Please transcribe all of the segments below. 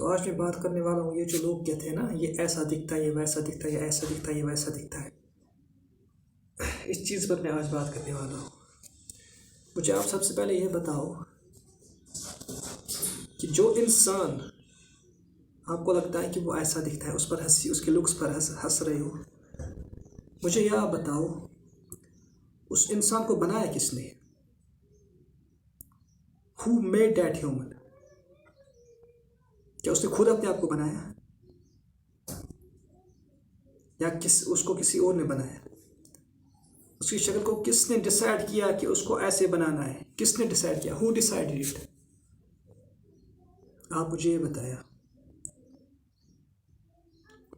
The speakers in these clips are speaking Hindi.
तो आज मैं बात करने वाला हूँ, ये जो लोग कहते हैं ना, ये ऐसा दिखता है, ये वैसा दिखता है, ये ऐसा दिखता है, ये वैसा दिखता है, इस चीज़ पर मैं आज बात करने वाला हूँ। मुझे आप सबसे पहले ये बताओ कि जो इंसान आपको लगता है कि वो ऐसा दिखता है, उस पर हंसी, उसके लुक्स पर हंस रहे हो, मुझे यह बताओ उस इंसान को बनाया किसने? Who made that human? क्या उसने खुद अपने आप को बनाया या उसको किसी और ने बनाया? उसकी शक्ल को किसने डिसाइड किया कि उसको ऐसे बनाना है? किसने डिसाइड किया? Who decided it? आप मुझे ये बताया।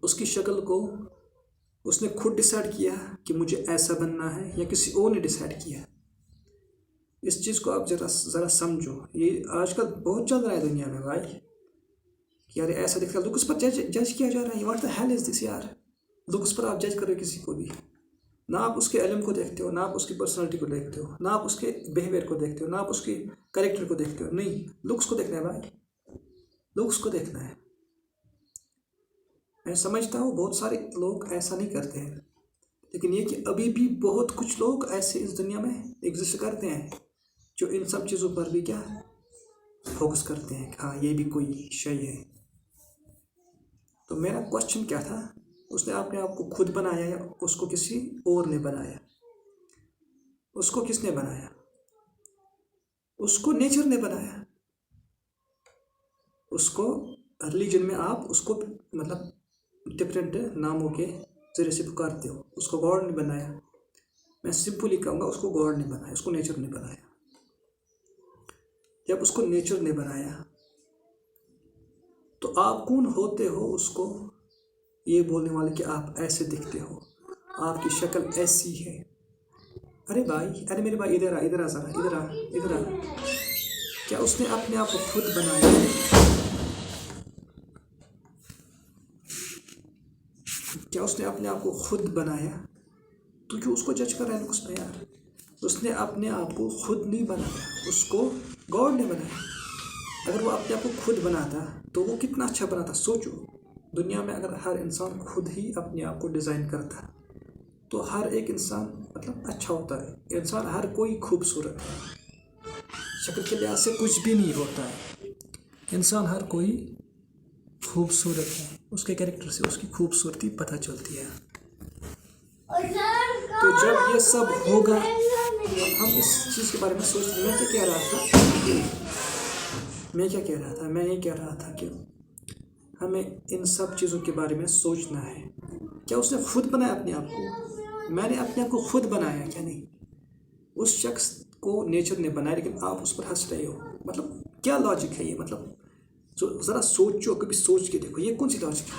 उसकी शक्ल को उसने खुद डिसाइड किया कि मुझे ऐसा बनना है या किसी और ने डिसाइड किया? इस चीज़ को आप ज़रा समझो। ये आजकल बहुत चल रहा है दुनिया में भाई कि यार ऐसा दिखता है, लुक्स पर जज किया जा रहा है। What the hell is this यार? लुक्स पर आप जज करो किसी को भी। ना आप उसके इल्म को देखते हो, ना आप उसकी पर्सनालिटी को देखते हो, ना आप उसके बिहेवियर को देखते हो, ना आप उसके कैरेक्टर को देखते हो। नहीं, लुक्स को देखना है भाई, लुक्स को देखना है। मैं समझता हूँ बहुत सारे लोग ऐसा नहीं करते हैं, लेकिन ये कि अभी भी बहुत कुछ लोग ऐसे इस दुनिया में एग्जिस्ट करते हैं जो इन सब चीज़ों पर भी क्या फोकस करते हैं कि हाँ ये भी कोई शय है। तो मेरा क्वेश्चन क्या था, उसने अपने आप को खुद बनाया या उसको किसी और ने बनाया? उसको किसने बनाया? उसको नेचर ने बनाया। उसको रिलीजन में आप उसको मतलब डिफरेंट नामों के जरिए से पुकारते हो। उसको गॉड ने बनाया। मैं सिंपली कहूँगा उसको गॉड ने बनाया, उसको नेचर ने बनाया। जब उसको नेचर ने बनाया तो आप कौन होते हो उसको ये बोलने वाले कि आप ऐसे दिखते हो, आपकी शक्ल ऐसी है? अरे भाई, अरे मेरे भाई इधर आ, इधर आ ज़रा, इधर आ, इधर आ। क्या उसने अपने आप को खुद बनाया? क्या उसने अपने आप को खुद बनाया? तो क्यों उसको जज कर रहा है लुक्स में यार? उसने अपने आप को खुद नहीं बनाया, उसको गॉड ने बनाया। अगर वो अपने आप को खुद बनाता तो वो कितना अच्छा बनाता। सोचो, दुनिया में अगर हर इंसान खुद ही अपने आप को डिज़ाइन करता तो हर एक इंसान मतलब अच्छा होता है। इंसान हर कोई खूबसूरत है, शक्ल के लिहाज से कुछ भी नहीं होता है। इंसान हर कोई खूबसूरत है, उसके कैरेक्टर से उसकी खूबसूरती पता चलती है। तो जब ये सब होगा तो हम इस चीज़ के बारे में सोच रहे हैं। मैं क्या कह रहा था? मैं ये कह रहा था कि हमें इन सब चीज़ों के बारे में सोचना है। क्या उसने खुद बनाया अपने आप को? मैंने अपने आप को खुद बनाया क्या? नहीं, उस शख्स को नेचर ने बनाया, लेकिन आप उस पर हंस रहे हो। मतलब क्या लॉजिक है ये? मतलब ज़रा सोचो, कभी सोच के देखो, ये कौन सी लॉजिक है?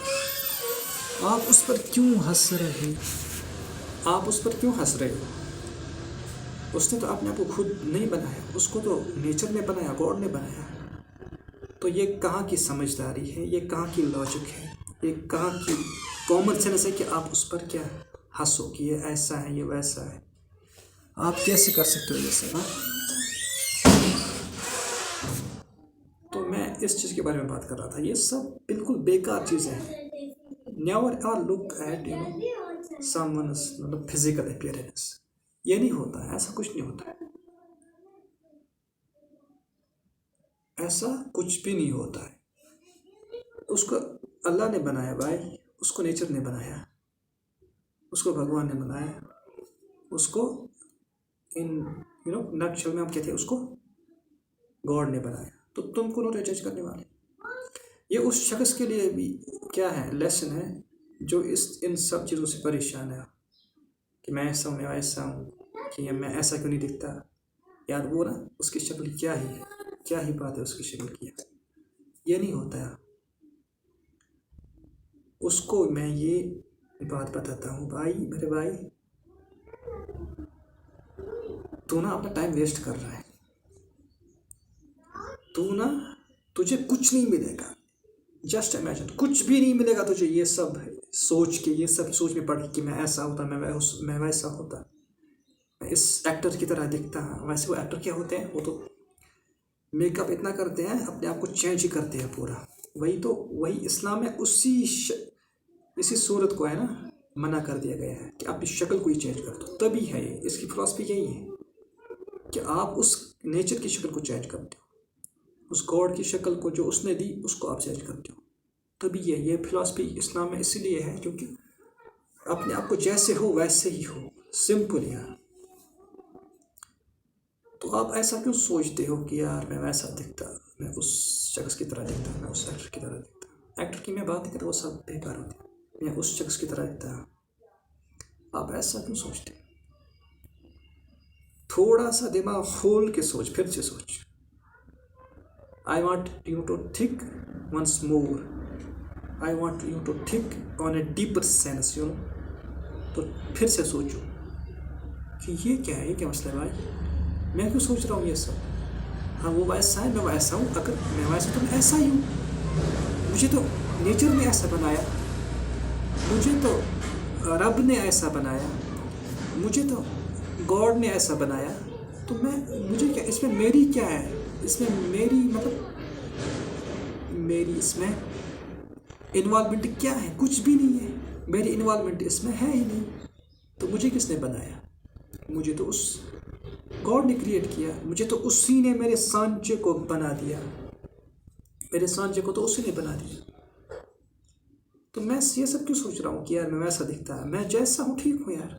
आप उस पर क्यों हंस रहे हो? आप उस पर क्यों हंस रहे हो? उसने तो अपने आप को खुद नहीं बनाया, उसको तो नेचर ने बनाया, गॉड ने बनाया। तो ये कहाँ की समझदारी है? ये कहाँ की लॉजिक है? ये कहाँ की कॉमन सेंस है कि आप उस पर क्या हंसो कि ये ऐसा है, ये वैसा है? आप कैसे कर सकते हो ये सब? तो मैं इस चीज़ के बारे में बात कर रहा था। ये सब बिल्कुल बेकार चीज़ें हैं। Never ever look at someone's मतलब फिजिकल अपीयरेंस। ये नहीं होता है, ऐसा कुछ नहीं होता है, ऐसा कुछ भी नहीं होता है। उसको अल्लाह ने बनाया भाई, उसको नेचर ने बनाया, उसको भगवान ने बनाया, उसको इन नटशल में हम कहते हैं उसको गॉड ने बनाया। तो तुम कौन होते जज करने वाले? ये उस शख्स के लिए भी क्या है, लेसन है, जो इन सब चीज़ों से परेशान है कि मैं ऐसा हूँ, मैं वैसा हूँ, कि मैं ऐसा क्यों नहीं दिखता यार। वो ना उसकी शक्ल क्या ही बात है उसकी शक्ल की। ये नहीं होता है। उसको मैं ये बात बताता हूँ भाई, मेरे भाई, तू ना अपना टाइम वेस्ट कर रहा है। तुझे कुछ नहीं मिलेगा। जस्ट इमेजिन, कुछ भी नहीं मिलेगा तुझे ये सब सोच में पड़ कि मैं ऐसा होता, मैं वैसा होता, मैं इस एक्टर की तरह दिखता। वैसे वो एक्टर क्या होते हैं, वो तो मेकअप इतना करते हैं, अपने आप को चेंज ही करते हैं पूरा। वही इस्लाम में इसी सूरत को है ना मना कर दिया गया है कि अपनी शक्ल को ही चेंज कर दो। तभी है ये, इसकी फिलॉसफी यही है कि आप उस नेचर की शक्ल को चेंज करते हो, उस गॉड की शक्ल को जो उसने दी उसको आप चेंज करते हो। तभी ये फिलॉसफी इस्लाम में इसीलिए है क्योंकि अपने आप को जैसे हो वैसे ही हो, सिंपल यार। तो आप ऐसा क्यों सोचते हो कि यार मैं वैसा दिखता, मैं उस शख्स की तरह दिखता, मैं उस एक्टर की तरह दिखता। एक्टर की मैं बात नहीं करता, वो सब बेकार होती है। मैं उस शख्स की तरह दिखता, आप ऐसा क्यों सोचते हो? थोड़ा सा दिमाग खोल के सोच, फिर से सोच। I want you to think once more, I want you to think on a deeper sense, you know. तो फिर से सोचो कि ये क्या है, ये क्या मसला है भाई, मैं क्यों सोच रहा हूँ ये सब। हाँ वो वैसा है, मैं वैसा हूँ। अगर मैं वैसा तो मैं ऐसा ही हूँ। मुझे तो नेचर ने ऐसा बनाया, मुझे तो रब ने ऐसा बनाया, मुझे तो गॉड ने ऐसा बनाया। तो मुझे क्या, इसमें मेरी क्या है, इसमें मेरी मतलब मेरी इसमें इन्वॉल्वमेंट क्या है? कुछ भी नहीं है, मेरी इन्वॉल्वमेंट इसमें है ही नहीं। तो मुझे किसने बनाया? मुझे तो उस गॉड ने क्रिएट किया, मुझे तो उसी ने मेरे सांचे को बना दिया, मेरे सांचे को तो उसी ने बना दिया। तो मैं ये सब क्यों सोच रहा हूँ कि यार मैं वैसा दिखता है, मैं जैसा हूँ ठीक हूँ यार,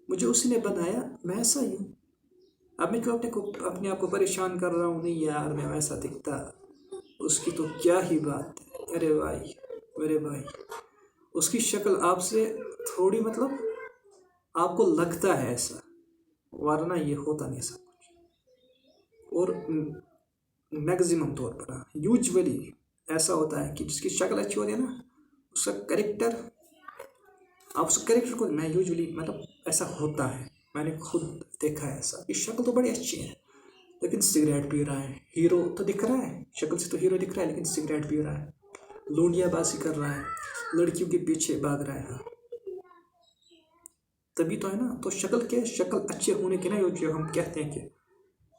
मुझे उसी ने बनाया, मैं ऐसा ही हूँ। अब मैं क्यों अपने आप को परेशान कर रहा हूँ? नहीं यार मैं वैसा दिखता, उसकी तो क्या ही बात है। अरे भाई, मेरे भाई, उसकी शक्ल आपसे थोड़ी मतलब आपको लगता है ऐसा, वरना ये होता नहीं सब कुछ। और मैक्सिमम तौर पर यूजुअली ऐसा होता है कि जिसकी शक्ल अच्छी होती है ना, उसका करेक्टर, आप उस करेक्टर को, मैं यूजुअली मतलब ऐसा होता है, मैंने खुद देखा है ऐसा कि शक्ल तो बड़ी अच्छी है लेकिन सिगरेट पी रहा है। हीरो तो दिख रहा है, शक्ल से तो हीरो दिख रहा है, लेकिन सिगरेट पी रहा है, लूंडियाबाजी कर रहा है, लड़कियों के पीछे भाग रहा है। तभी तो है ना। तो शक्ल अच्छे होने के ना, जो हम कहते हैं कि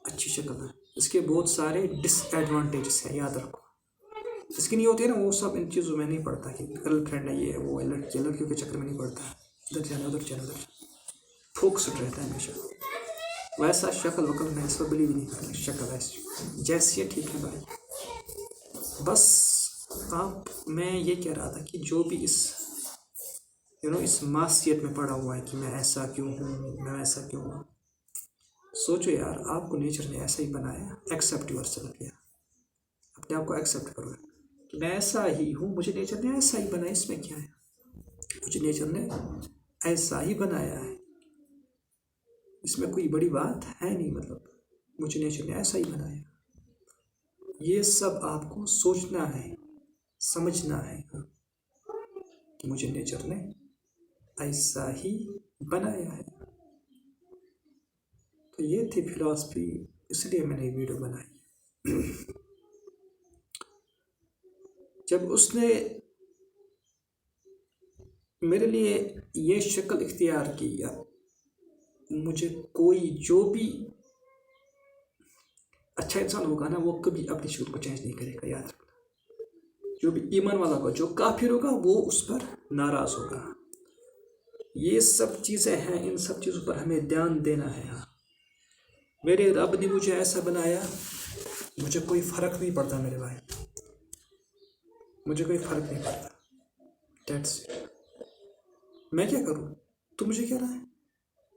अच्छी शक्ल है, इसके बहुत सारे डिसएडवांटेजेस हैं, याद रखो। इसकी नहीं होती है ना, वो सब इन चीज़ों में नहीं पड़ता कि गर्लफ्रेंड है, ये है, वो है, लड़कियों के चक्कर में नहीं पड़ता, इधर जाना उधर जाना, उधर फोकस्ड रहता है हमेशा। वैसा शक्ल वक्ल मैं इस पर बिलीव नहीं करता। शक्ल ऐसी जैसी है ठीक है भाई। बस मैं ये कह रहा था कि जो भी इस इस मासियत में पड़ा हुआ है कि मैं ऐसा क्यों हूँ, मैं ऐसा क्यों हूँ, सोचो यार, आपको नेचर ने ऐसा ही बनाया। एक्सेप्ट योरसेल्फ यार, अपने आप को एक्सेप्ट करो कि मैं ऐसा ही हूँ, मुझे नेचर ने ऐसा ही बनाया। इसमें क्या है, मुझे नेचर ने ऐसा ही बनाया है, इसमें कोई बड़ी बात है नहीं। मतलब मुझे नेचर ने ऐसा ही बनाया। ये सब आपको सोचना है, समझना है कि मुझे नेचर ने ऐसा ही बनाया है। तो ये थी फिलॉसफी, इसलिए मैंने वीडियो बनाई। जब उसने मेरे लिए ये शक्ल इख्तियार की, या मुझे कोई जो भी अच्छा इंसान होगा ना, वो कभी अपनी शक्ल को चेंज नहीं करेगा, याद रखना। जो भी ईमान वाला होगा, जो काफिर होगा, वो उस पर नाराज होगा। ये सब चीज़ें हैं, इन सब चीज़ों पर हमें ध्यान देना है। हाँ, मेरे रब ने मुझे ऐसा बनाया, मुझे कोई फ़र्क नहीं पड़ता मेरे भाई, मुझे कोई फ़र्क नहीं पड़ता। That's it. मैं क्या करूँ, तू मुझे कह रहा है।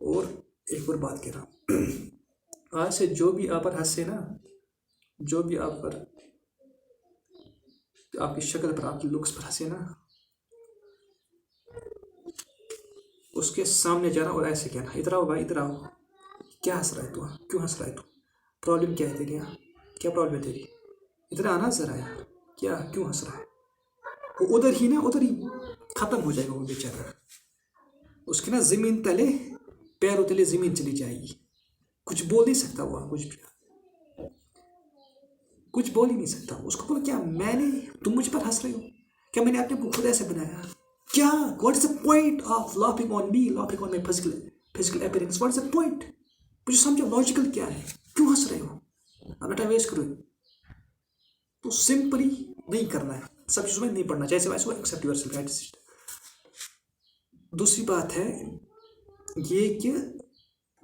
और एक और बात कह रहा हूँ, आज से जो भी आप पर हंसे ना, जो भी आप पर, आपकी शक्ल पर, आपकी लुक्स पर हंसे ना, उसके सामने जाना और ऐसे कहना, इधर आओ भाई, इधर आओ। क्या हंस रहा है तू? क्यों हंस रहा है तू? प्रॉब्लम क्या है तेरी? यहाँ क्या प्रॉब्लम है तेरी? इधर आना जरा यार, क्या क्यों हंस रहा है? वो उधर ही ना, उधर ही खत्म हो जाएगा वो बेचारा। उसके ना जमीन तले, पैरों तले जमीन चली जाएगी, कुछ बोल नहीं सकता वो, कुछ बोल ही नहीं सकता। उसको बोला क्या तुम मुझ पर हंस रहे हो? क्या मैंने अपने को खुद ऐसे बनाया? क्या what is the point of laughing on me, laughing on my physical appearance? What is the point? मुझे समझो लॉजिकल क्या है, क्यों हंस रहे हो? अब टाइम वेस्ट करो। तो सिंपली नहीं करना है, सब चीज़ों में नहीं पढ़ना, जैसे वैसे एक्सेप्ट योरसेल्फ, दैट्स इट। दूसरी बात है ये कि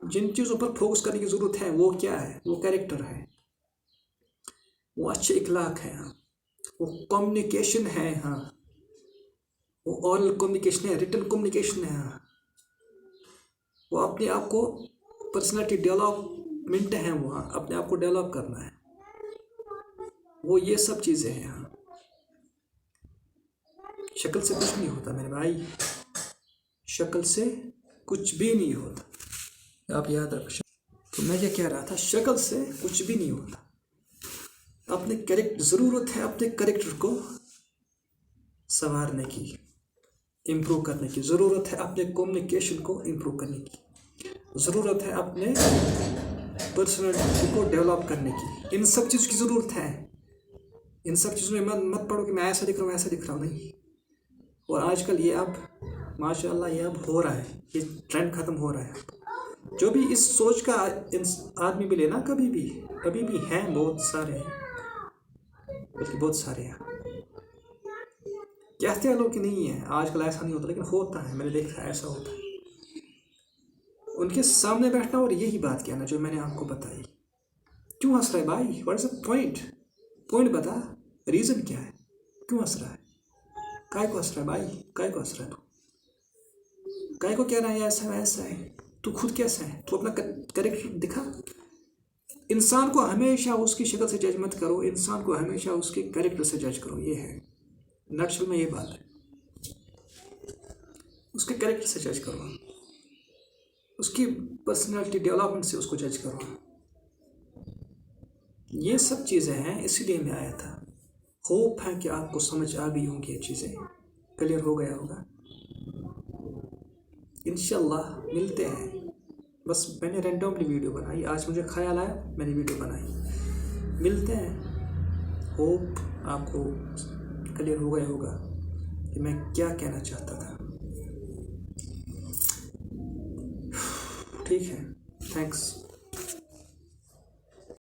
जिन चीज़ों पर फोकस करने की ज़रूरत है वो क्या है, वो कैरेक्टर है, वो अच्छे इखलाक है, हाँ, वो कम्युनिकेशन है, हाँ, वो ओरल कम्युनिकेशन है, रिटन कम्युनिकेशन है, हाँ, वो अपने आप को पर्सनालिटी डेवलपमेंट है, वो हाँ, अपने आप को डेवलप करना है, वो ये सब चीज़ें हैं। हाँ, शक्ल से कुछ नहीं होता मेरे भाई, शक्ल से कुछ भी नहीं होता, आप याद रखो। तो मैं क्या कह रहा था, शक्ल से कुछ भी नहीं होता, अपने कैरेक्टर, ज़रूरत है अपने कैरेक्टर को संवारने की, इम्प्रूव करने की, ज़रूरत है अपने कम्युनिकेशन को इम्प्रूव करने की, ज़रूरत है अपने पर्सनालिटी को डेवलप करने की, इन सब चीज़ों की ज़रूरत है। इन सब चीज़ों में मत पढ़ो कि मैं ऐसा दिख रहा हूँ, ऐसा दिख रहा हूँ, नहीं। और आजकल ये अब माशाल्लाह ये अब हो रहा है, ये ट्रेंड ख़त्म हो रहा है। जो भी इस सोच का आदमी भी लेना, कभी भी हैं, बहुत सारे हैं, बल्कि बहुत सारे हैं। कहते हैं लोग कि नहीं है, आजकल ऐसा नहीं होता, लेकिन होता है, मैंने देखा है ऐसा होता है। उनके सामने बैठना और यही बात कहना जो मैंने आपको बताई। क्यों हंस रहा है भाई, व्हाट इज द पॉइंट बता, रीज़न क्या है, क्यों हंस रहा है, काय को हंस रहा है भाई, काय को हंस रहा है तू, काय को कह रहा है ऐसा वैसा है, तू खुद कैसा है, तू अपना कैरेक्टर दिखा। इंसान को हमेशा उसकी शक्ल से जज मत करो, इंसान को हमेशा उसके कैरेक्टर से जज करो, ये है नक्शल में ये बात है, उसके कैरेक्टर से जज करो, उसकी पर्सनालिटी डेवलपमेंट से उसको जज करो। ये सब चीज़ें हैं, इसीलिए मैं आया था। होप है कि आपको समझ आ गई होंगी, ये चीज़ें क्लियर हो गया होगा। इंशाल्लाह मिलते हैं, बस मैंने रैंडमली वीडियो बनाई, आज मुझे ख्याल आया मैंने वीडियो बनाई। मिलते हैं, होप आपको क्लियर हो गया होगा कि मैं क्या कहना चाहता था। ठीक है, थैंक्स।